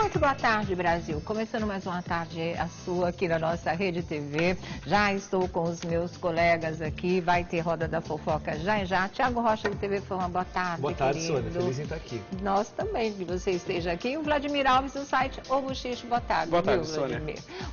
Muito boa tarde, Brasil. Começando mais uma tarde a sua aqui na nossa Rede TV. Já estou com os meus colegas aqui. Vai ter Roda da Fofoca já e já. Tiago Rocha do TV Fama, boa tarde. Boa tarde, querido. Sônia. Feliz em estar aqui. Nós também, que você esteja aqui. O Vladimir Alves do site O Buchiche, boa tarde. Boa tarde, Sônia.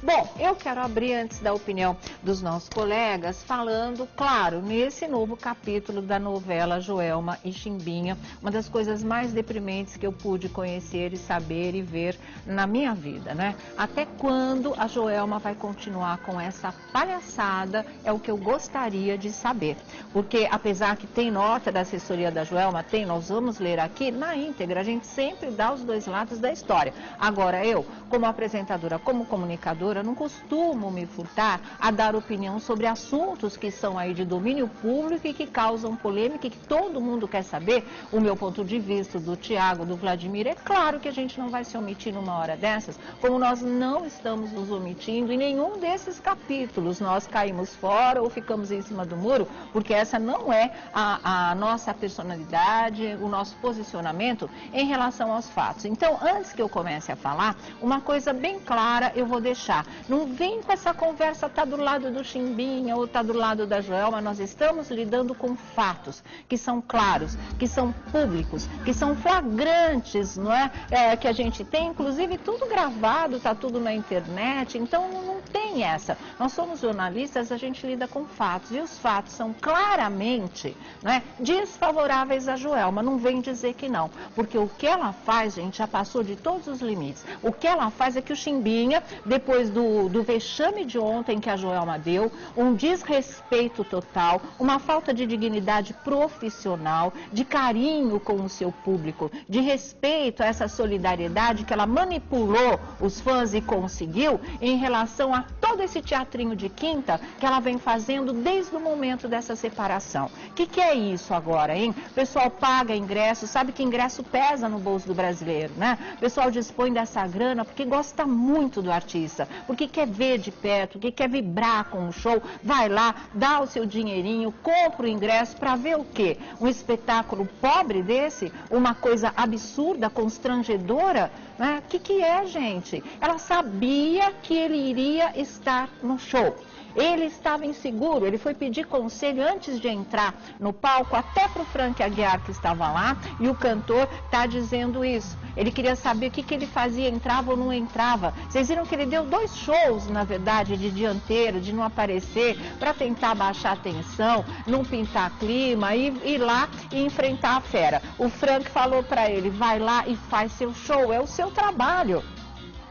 Bom, eu quero abrir antes da opinião dos nossos colegas, falando, claro, nesse novo capítulo da novela Joelma e Chimbinha, uma das coisas mais deprimentes que eu pude conhecer e saber e ver na minha vida, né? Até quando a Joelma vai continuar com essa palhaçada é o que eu gostaria de saber. Porque apesar que tem nota da assessoria da Joelma, nós vamos ler aqui na íntegra, a gente sempre dá os dois lados da história. Agora eu, como apresentadora, como comunicadora, não costumo me furtar a dar opinião sobre assuntos que são aí de domínio público e que causam polêmica e que todo mundo quer saber. O meu ponto de vista, do Tiago, do Vladimir, é claro que a gente não vai se omitir numa hora dessas, como nós não estamos nos omitindo em nenhum desses capítulos. Nós caímos fora ou ficamos em cima do muro, porque essa não é a nossa personalidade, o nosso posicionamento em relação aos fatos. Então, antes que eu comece a falar, uma coisa bem clara eu vou deixar. Não vem com essa conversa, tá do lado do Chimbinha ou tá do lado da Joelma. Nós estamos lidando com fatos que são claros, que são públicos, que são flagrantes, não é? Que a gente tem, inclusive tudo gravado, tá tudo na internet, então não tem essa. Nós somos jornalistas, a gente lida com fatos e os fatos são claramente, né, desfavoráveis a Joelma. Não vem dizer que não, porque o que ela faz, gente, já passou de todos os limites. O que ela faz é que o Chimbinha, depois do vexame de ontem que a Joelma deu, um desrespeito total, uma falta de dignidade profissional, de carinho com o seu público, de respeito a essa solidariedade que ela manipulou os fãs e conseguiu em relação a todo esse teatrinho de quinta que ela vem fazendo desde o momento dessa separação. O que é isso agora, hein? O pessoal paga ingresso, sabe que ingresso pesa no bolso do brasileiro, né? O pessoal dispõe dessa grana porque gosta muito do artista, porque quer ver de perto, porque quer vibrar com o show, vai lá, dá o seu dinheirinho, compra o ingresso para ver o quê? Um espetáculo pobre desse? Uma coisa absurda, constrangedora? Né? O que é, gente? Ela sabia que ele iria estar no show. Ele estava inseguro, ele foi pedir conselho antes de entrar no palco, até para o Frank Aguiar, que estava lá, e o cantor está dizendo isso. Ele queria saber o que ele fazia, entrava ou não entrava. Vocês viram que ele deu 2 shows, na verdade, de dianteiro, de não aparecer, para tentar baixar a tensão, não pintar clima, e ir lá e enfrentar a fera. O Frank falou para ele, vai lá e faz seu show, é o seu trabalho.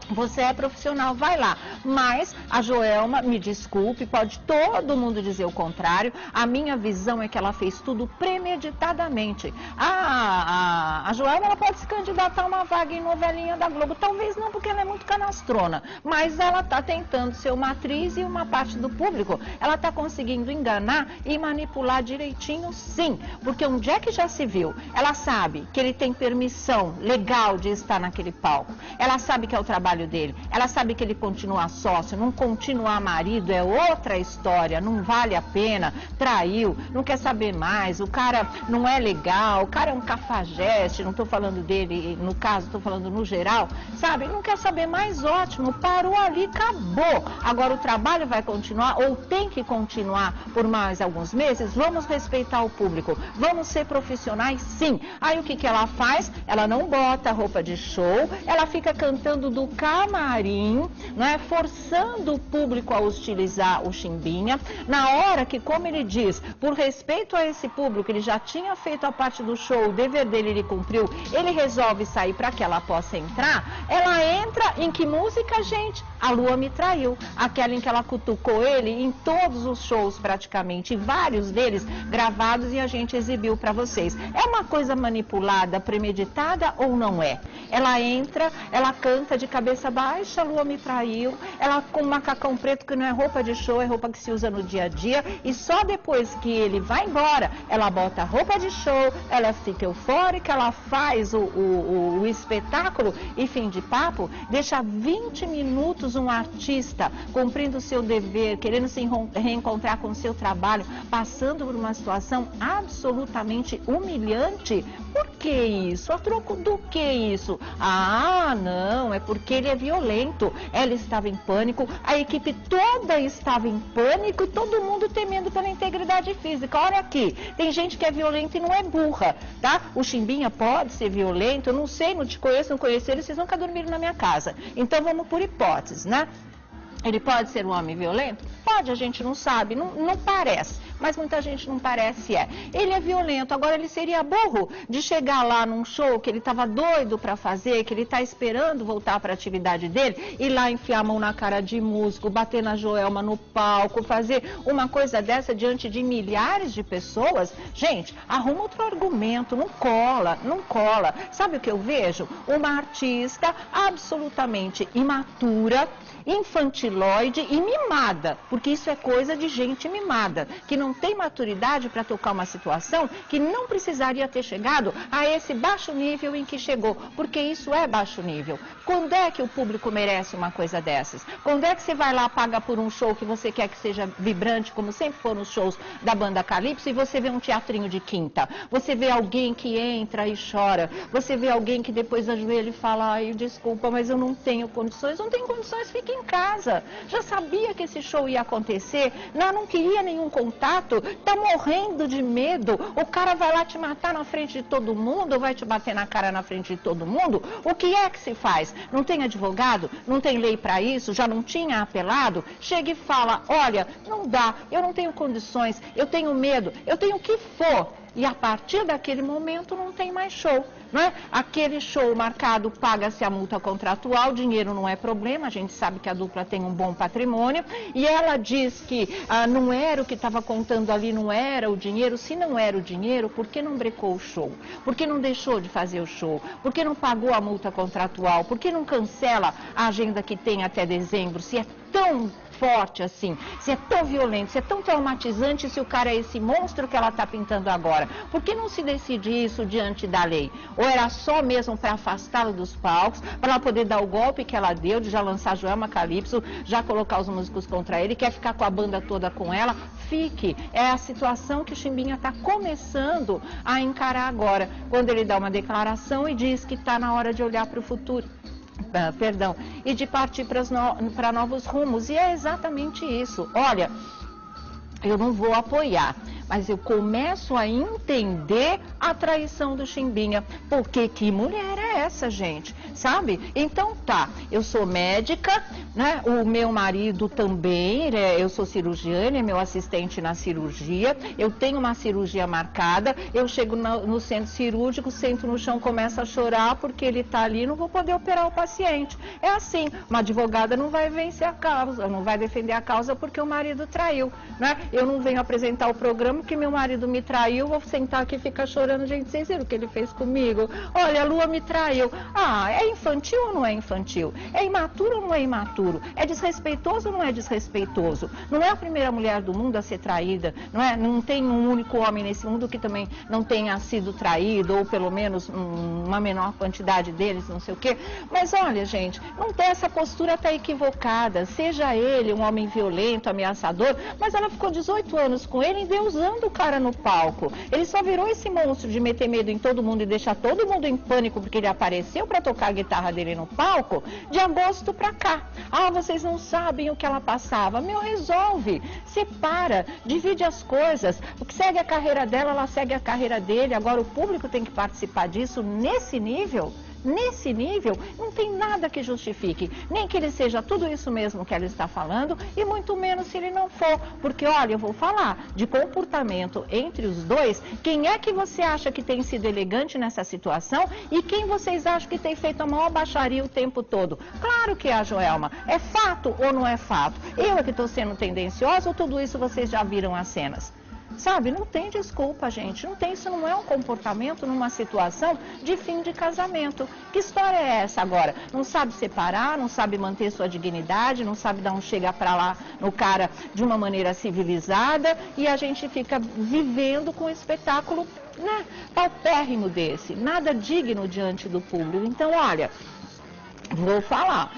Você é profissional, vai lá. Mas a Joelma, me desculpe, pode todo mundo dizer o contrário. A minha visão é que ela fez tudo premeditadamente. A Joelma, ela pode se candidatar a uma vaga em novelinha da Globo. Talvez não, porque ela é muito canastrona. Mas ela está tentando ser uma atriz e uma parte do público. Ela está conseguindo enganar e manipular direitinho, sim. Porque onde é que já se viu? Ela sabe que ele tem permissão legal de estar naquele palco. Ela sabe que é o trabalho dele. Ela sabe que ele continua sócio, não continuar marido é outra história, não vale a pena, traiu, não quer saber mais, o cara não é legal, o cara é um cafajeste, não estou falando dele no caso, estou falando no geral, sabe? Não quer saber mais, ótimo, parou ali, acabou. Agora o trabalho vai continuar ou tem que continuar por mais alguns meses, vamos respeitar o público, vamos ser profissionais, sim. Aí o que ela faz? Ela não bota roupa de show, ela fica cantando do camarim, né, forçando o público a hostilizar o Chimbinha, na hora que, como ele diz, por respeito a esse público, ele já tinha feito a parte do show, o dever dele ele cumpriu, ele resolve sair para que ela possa entrar, ela entra em que música, gente? A Lua Me Traiu, aquela em que ela cutucou ele em todos os shows praticamente, vários deles gravados e a gente exibiu para vocês. É uma coisa manipulada, premeditada ou não é? Ela entra, ela canta de cabeça baixa, a Lua Me Traiu, ela com um macacão preto que não é roupa de show, é roupa que se usa no dia a dia, e só depois que ele vai embora, ela bota a roupa de show, ela fica eufórica, ela faz o espetáculo e fim de papo, deixa 20 minutos um artista cumprindo o seu dever, querendo se reencontrar com o seu trabalho, passando por uma situação absolutamente humilhante. Por que isso? A troco do que isso? Ah, não, é porque ele é violento. Ela estava em pânico, a equipe toda estava em pânico e todo mundo temendo pela integridade física. Olha aqui, tem gente que é violenta e não é burra, tá? O Chimbinha pode ser violento, eu não sei, não te conheço, não conheço ele, vocês nunca dormiram na minha casa. Então vamos por hipóteses, né? Ele pode ser um homem violento? Pode, a gente não sabe, não parece, mas muita gente não parece Ele é violento, agora ele seria burro de chegar lá num show que ele estava doido para fazer, que ele está esperando voltar para a atividade dele, e lá enfiar a mão na cara de músico, bater na Joelma no palco, fazer uma coisa dessa diante de milhares de pessoas. Gente, arruma outro argumento, não cola, não cola. Sabe o que eu vejo? Uma artista absolutamente imatura, infantiloide e mimada, porque isso é coisa de gente mimada, que não tem maturidade para tocar uma situação que não precisaria ter chegado a esse baixo nível em que chegou, porque isso é baixo nível. Quando é que o público merece uma coisa dessas? Quando é que você vai lá, paga por um show que você quer que seja vibrante, como sempre foram os shows da banda Calypso, e você vê um teatrinho de quinta, você vê alguém que entra e chora, você vê alguém que depois ajoelha e fala, ai, desculpa, mas eu não tenho condições, fique em casa. Já sabia que esse show ia acontecer, não queria nenhum contato, tá morrendo de medo, o cara vai lá te matar na frente de todo mundo, vai te bater na cara na frente de todo mundo, o que é que se faz? Não tem advogado? Não tem lei para isso? Já não tinha apelado? Chega e fala, olha, não dá, eu não tenho condições, eu tenho medo, eu tenho o que for. E a partir daquele momento não tem mais show, não é? Aquele show marcado, paga-se a multa contratual, dinheiro não é problema, a gente sabe que a dupla tem um bom patrimônio, e ela diz que não era o que estava contando ali, não era o dinheiro. Se não era o dinheiro, por que não brecou o show? Por que não deixou de fazer o show? Por que não pagou a multa contratual? Por que não cancela a agenda que tem até dezembro, se é tão forte assim, se é tão violento, se é tão traumatizante, se o cara é esse monstro que ela está pintando agora? Por que não se decide isso diante da lei? Ou era só mesmo para afastá-la dos palcos, para ela poder dar o golpe que ela deu, de já lançar Joelma Calypso, já colocar os músicos contra ele, quer ficar com a banda toda com ela? Fique. É a situação que o Chimbinha está começando a encarar agora, quando ele dá uma declaração e diz que está na hora de olhar para o futuro. E de partir para novos rumos. E é exatamente isso. Olha, eu não vou apoiar, mas eu começo a entender a traição do Chimbinha. Porque que mulher é essa, gente? Sabe? Então tá, eu sou médica, né? O meu marido também, eu sou cirurgiã, é meu assistente na cirurgia, eu tenho uma cirurgia marcada, eu chego no centro cirúrgico, sento no chão, começo a chorar porque ele tá ali, não vou poder operar o paciente. É assim, uma advogada não vai vencer a causa, não vai defender a causa porque o marido traiu, né? Eu não venho apresentar o programa porque meu marido me traiu, vou sentar aqui e ficar chorando. Gente, vocês viram o que ele fez comigo? Olha, a Lua me traiu. Ah, é infantil ou não é infantil? É imaturo ou não é imaturo? É desrespeitoso ou não é desrespeitoso? Não é a primeira mulher do mundo a ser traída, não é? Não tem um único homem nesse mundo que também não tenha sido traído, ou pelo menos uma menor quantidade deles, não sei o quê. Mas olha, gente, não tem, essa postura tá equivocada. Seja ele um homem violento, ameaçador, mas ela ficou 18 anos com ele, endeusando o cara no palco. Ele só virou esse monstro de meter medo em todo mundo e deixar todo mundo em pânico porque ele apareceu para tocar a guitarra dele no palco de agosto para cá. Ah, vocês não sabem o que ela passava. Meu, resolve, separa, divide as coisas. O que segue a carreira dela, ela segue a carreira dele. Agora o público tem que participar disso nesse nível. Nesse nível, não tem nada que justifique, nem que ele seja tudo isso mesmo que ela está falando, e muito menos se ele não for. Porque, olha, eu vou falar de comportamento entre os dois. Quem é que você acha que tem sido elegante nessa situação e quem vocês acham que tem feito a maior baixaria o tempo todo? Claro que é a Joelma. É fato ou não é fato? Eu é que estou sendo tendenciosa ou tudo isso vocês já viram as cenas? Sabe, não tem desculpa, gente, não tem, isso não é um comportamento numa situação de fim de casamento. Que história é essa agora? Não sabe separar, não sabe manter sua dignidade, não sabe dar um chega pra lá no cara de uma maneira civilizada, e a gente fica vivendo com um espetáculo, né, paupérrimo desse, nada digno diante do público. Então, olha, vou falar.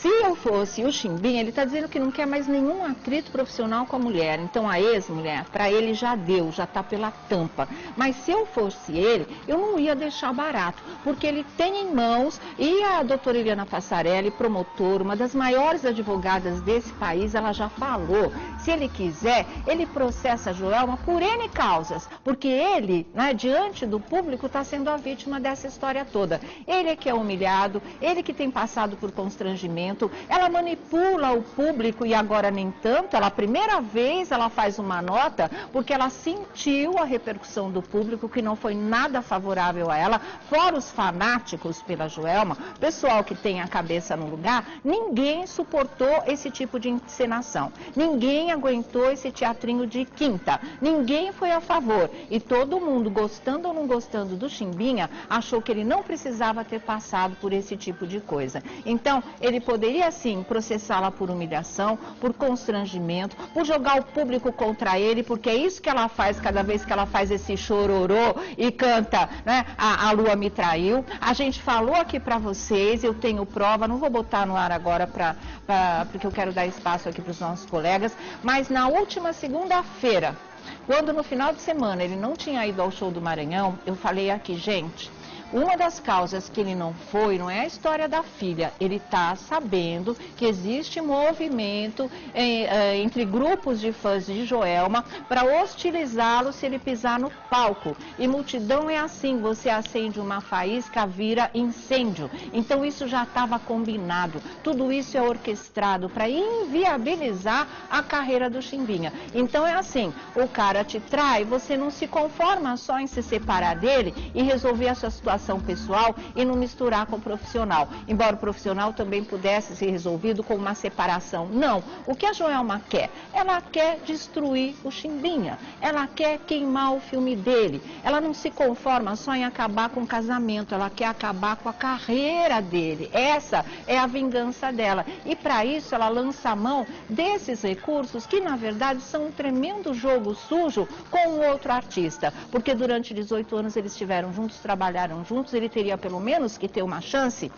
Se eu fosse o Chimbinha, ele está dizendo que não quer mais nenhum atrito profissional com a mulher. Então, a ex-mulher, para ele já deu, já está pela tampa. Mas se eu fosse ele, eu não ia deixar barato, porque ele tem em mãos, e a doutora Eliana Passarelli, promotora, uma das maiores advogadas desse país, ela já falou, se ele quiser, ele processa a Joelma por N causas, porque ele, né, diante do público, está sendo a vítima dessa história toda. Ele é que é humilhado, ele que tem passado por constrangimento, ela manipula o público e agora nem tanto, a primeira vez ela faz uma nota porque ela sentiu a repercussão do público que não foi nada favorável a ela, fora os fanáticos pela Joelma, pessoal que tem a cabeça no lugar, ninguém suportou esse tipo de encenação, ninguém aguentou esse teatrinho de quinta, ninguém foi a favor e todo mundo, gostando ou não gostando do Chimbinha, achou que ele não precisava ter passado por esse tipo de coisa. Então, ele poderia sim processá-la por humilhação, por constrangimento, por jogar o público contra ele, porque é isso que ela faz cada vez que ela faz esse chororô e canta, né, a lua me traiu. A gente falou aqui para vocês, eu tenho prova, não vou botar no ar agora porque eu quero dar espaço aqui para os nossos colegas, mas na última segunda-feira, quando no final de semana ele não tinha ido ao show do Maranhão, eu falei aqui, gente, uma das causas que ele não foi, não é a história da filha, ele está sabendo que existe movimento entre grupos de fãs de Joelma para hostilizá-lo se ele pisar no palco. E multidão é assim, você acende uma faísca, vira incêndio. Então isso já estava combinado, tudo isso é orquestrado para inviabilizar a carreira do Chimbinha. Então é assim, o cara te trai, você não se conforma só em se separar dele e resolver essa situação pessoal e não misturar com o profissional. Embora o profissional também pudesse ser resolvido com uma separação. Não. O que a Joelma quer? Ela quer destruir o Chimbinha. Ela quer queimar o filme dele. Ela não se conforma só em acabar com o casamento. Ela quer acabar com a carreira dele. Essa é a vingança dela. E para isso ela lança a mão desses recursos que na verdade são um tremendo jogo sujo com um outro artista. Porque durante 18 anos eles estiveram juntos, trabalharam juntos, ele teria pelo menos que ter uma chance,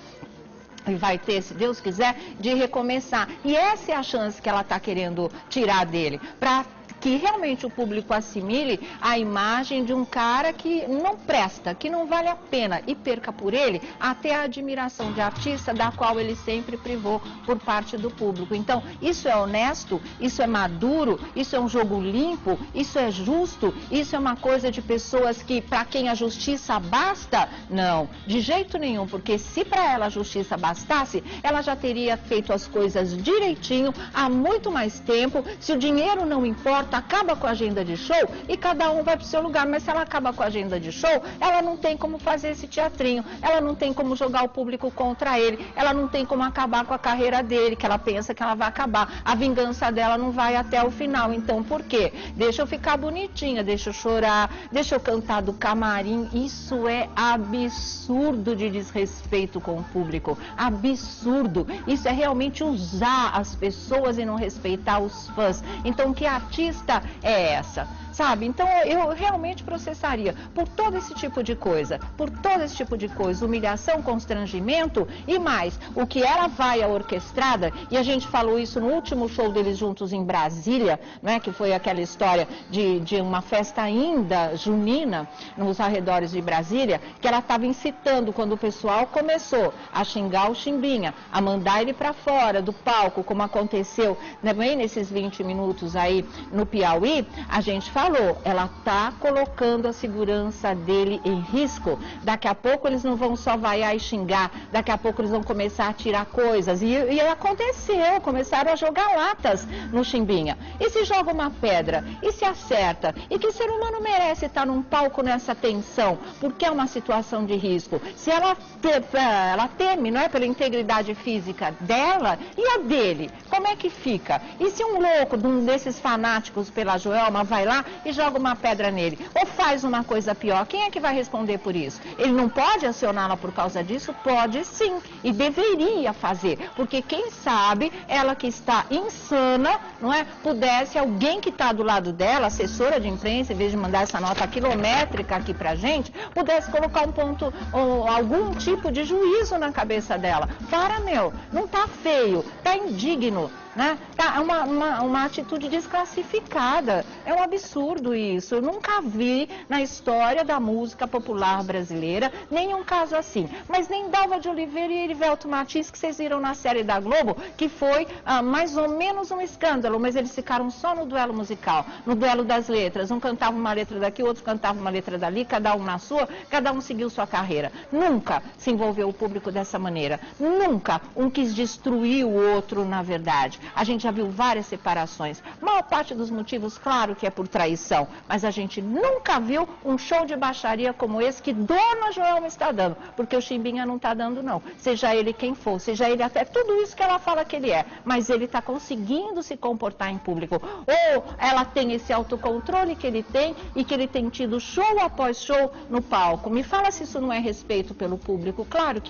e vai ter, se Deus quiser, de recomeçar. E essa é a chance que ela está querendo tirar dele, para que realmente o público assimile a imagem de um cara que não presta, que não vale a pena e perca por ele até a admiração de artista da qual ele sempre privou por parte do público. Então, isso é honesto, isso é maduro, isso é um jogo limpo, isso é justo, isso é uma coisa de pessoas que, para quem a justiça basta? Não, de jeito nenhum, porque se para ela a justiça bastasse, ela já teria feito as coisas direitinho há muito mais tempo. Se o dinheiro não importa, acaba com a agenda de show e cada um vai para o seu lugar. Mas se ela acaba com a agenda de show, ela não tem como fazer esse teatrinho, ela não tem como jogar o público contra ele, ela não tem como acabar com a carreira dele, que ela pensa que ela vai acabar. A vingança dela não vai até o final. Então, por quê? Deixa eu ficar bonitinha, deixa eu chorar, deixa eu cantar do camarim. Isso é absurdo de desrespeito com o público. Absurdo. Isso é realmente usar as pessoas e não respeitar os fãs. Então, que artista é essa? Sabe? Então, eu realmente processaria por todo esse tipo de coisa, humilhação, constrangimento e mais, o que ela vai à orquestrada, e a gente falou isso no último show deles juntos em Brasília, né, que foi aquela história de uma festa ainda junina nos arredores de Brasília, que ela estava incitando quando o pessoal começou a xingar o Chimbinha, a mandar ele para fora do palco, como aconteceu também nesses 20 minutos aí no Piauí. A gente falou, ela está colocando a segurança dele em risco. Daqui a pouco eles não vão só vaiar e xingar, daqui a pouco eles vão começar a tirar coisas. E aconteceu, começaram a jogar latas no Chimbinha. E se joga uma pedra? E se acerta? E que ser humano merece estar num palco nessa tensão? Porque é uma situação de risco. Se ela teme, não é, pela integridade física dela e a dele, como é que fica? E se um louco, um desses fanáticos pela Joelma, vai lá e joga uma pedra nele, ou faz uma coisa pior, quem é que vai responder por isso? Ele não pode acioná-la por causa disso? Pode sim, e deveria fazer, porque quem sabe ela que está insana, não é? Pudesse alguém que está do lado dela, assessora de imprensa, em vez de mandar essa nota quilométrica aqui pra gente, pudesse colocar um ponto, ou algum tipo de juízo na cabeça dela. Para, meu, não tá feio, tá indigno, né? Tá uma atitude desclassificada. É um absurdo isso. Eu nunca vi na história da música popular brasileira nenhum caso assim. Mas nem Dalva de Oliveira e Erivelto Martins, que vocês viram na série da Globo, que foi mais ou menos um escândalo, mas eles ficaram só no duelo musical, no duelo das letras. Um cantava uma letra daqui, outro cantava uma letra dali, cada um na sua, cada um seguiu sua carreira. Nunca se envolveu o público dessa maneira. Nunca um quis destruir o outro, na verdade. A gente já viu várias separações. A maior parte dos motivos, claro que é por traição, mas a gente nunca viu um show de baixaria como esse que Dona Joelma está dando, porque o Chimbinha não está dando não. Seja ele quem for, seja ele até tudo isso que ela fala que ele é, mas ele está conseguindo se comportar em público. Ou ela tem esse autocontrole que ele tem e que ele tem tido show após show no palco. Me fala se isso não é respeito pelo público, claro que é.